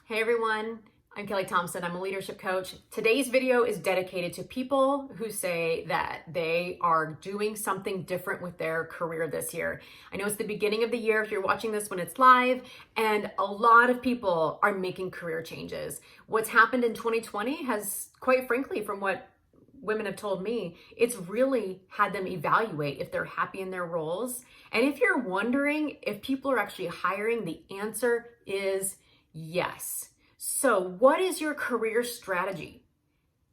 Hey everyone, I'm Kelly Thompson. I'm a leadership coach. Today's video is dedicated to people who say that they are doing something different with their career this year. I know it's the beginning of the year if you're watching this when it's live, and a lot of people are making career changes. What's happened in 2020 has, quite frankly, from what women have told me, it's really had them evaluate if they're happy in their roles. And if you're wondering if people are actually hiring, the answer is yes. So what is your career strategy?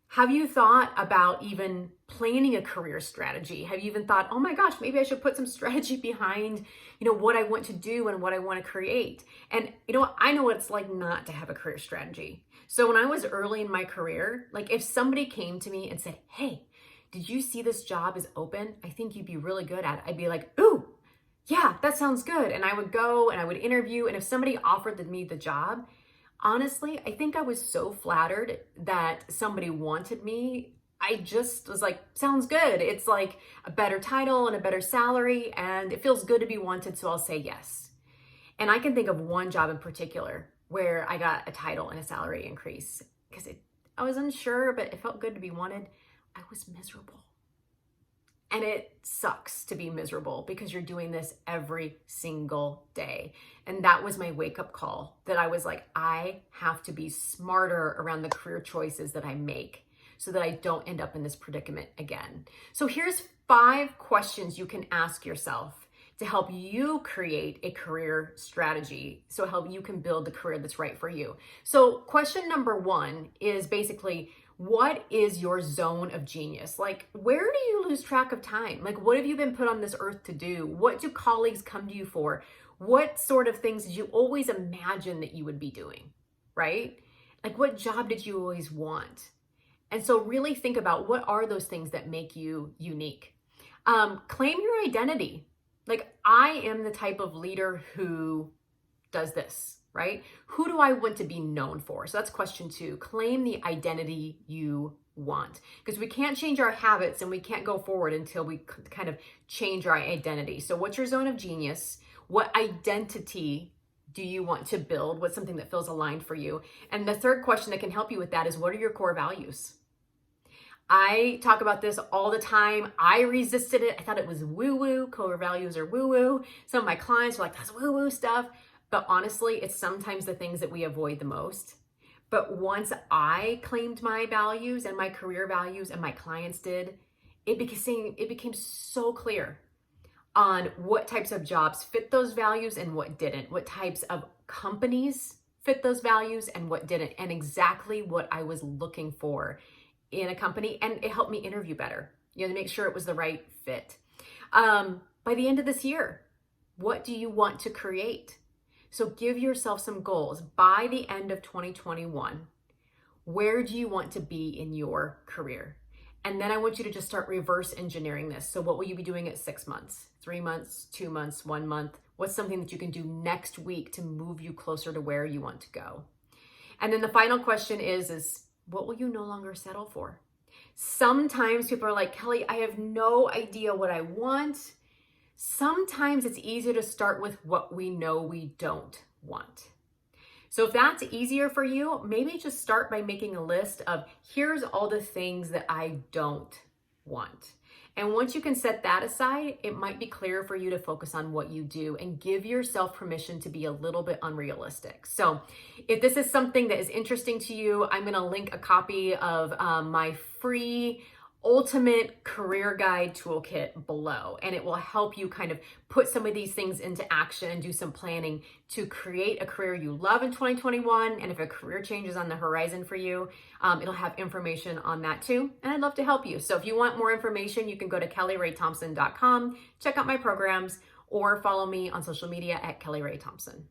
Have you thought about even planning a career strategy? Have you even thought, oh my gosh, maybe I should put some strategy behind, what I want to do and what I want to create? And I know what it's like not to have a career strategy. So when I was early in my career, like if somebody came to me and said, hey, did you see this job is open? I think you'd be really good at it. I'd be like, ooh, yeah, that sounds good. And I would go and I would interview. And if somebody offered me the job, honestly, I think I was so flattered that somebody wanted me. I just was like, sounds good. It's like a better title and a better salary, and it feels good to be wanted, so I'll say yes. And I can think of one job in particular where I got a title and a salary increase because I was unsure, but it felt good to be wanted. I was miserable. And it sucks to be miserable because you're doing this every single day. And that was my wake-up call, that I was like, I have to be smarter around the career choices that I make so that I don't end up in this predicament again. So here's 5 questions you can ask yourself to help you create a career strategy, so help you can build the career that's right for you. So question number 1 is basically, what is your zone of genius? Like, where do you lose track of time? Like, what have you been put on this earth to do? What do colleagues come to you for? What sort of things did you always imagine that you would be doing, right? Like, what job did you always want? And so really think about, what are those things that make you unique? Claim your identity. Like, I am the type of leader who does this, right? Who do I want to be known for? So that's question 2. Claim the identity you want, because we can't change our habits and we can't go forward until we kind of change our identity. So what's your zone of genius? What identity do you want to build? What's something that feels aligned for you? And the third question that can help you with that is, what are your core values? I talk about this all the time. I resisted it. I thought it was woo-woo. Core values are woo-woo. Some of my clients were like, that's woo-woo stuff. But honestly, it's sometimes the things that we avoid the most. But once I claimed my values and my career values, and my clients did, it became so clear on what types of jobs fit those values and what didn't, what types of companies fit those values and what didn't, and exactly what I was looking for in a company. And it helped me interview better, to make sure it was the right fit. By the end of this year, what do you want to create? So give yourself some goals. By the end of 2021, where do you want to be in your career? And then I want you to just start reverse engineering this. So what will you be doing at 6 months, 3 months, 2 months, 1 month? What's something that you can do next week to move you closer to where you want to go? And then the final question is what will you no longer settle for? Sometimes people are like, Kelly, I have no idea what I want. Sometimes it's easier to start with what we know we don't want. So if that's easier for you, maybe just start by making a list of, here's all the things that I don't want. And once you can set that aside, it might be clearer for you to focus on what you do and give yourself permission to be a little bit unrealistic. So if this is something that is interesting to you, I'm going to link a copy of my free ultimate career guide toolkit below, and it will help you kind of put some of these things into action and do some planning to create a career you love in 2021. And if a career change is on the horizon for you, it'll have information on that too. And I'd love to help you. So if you want more information, you can go to kellyraythompson.com, check out my programs, or follow me on social media at Kelly Ray Thompson.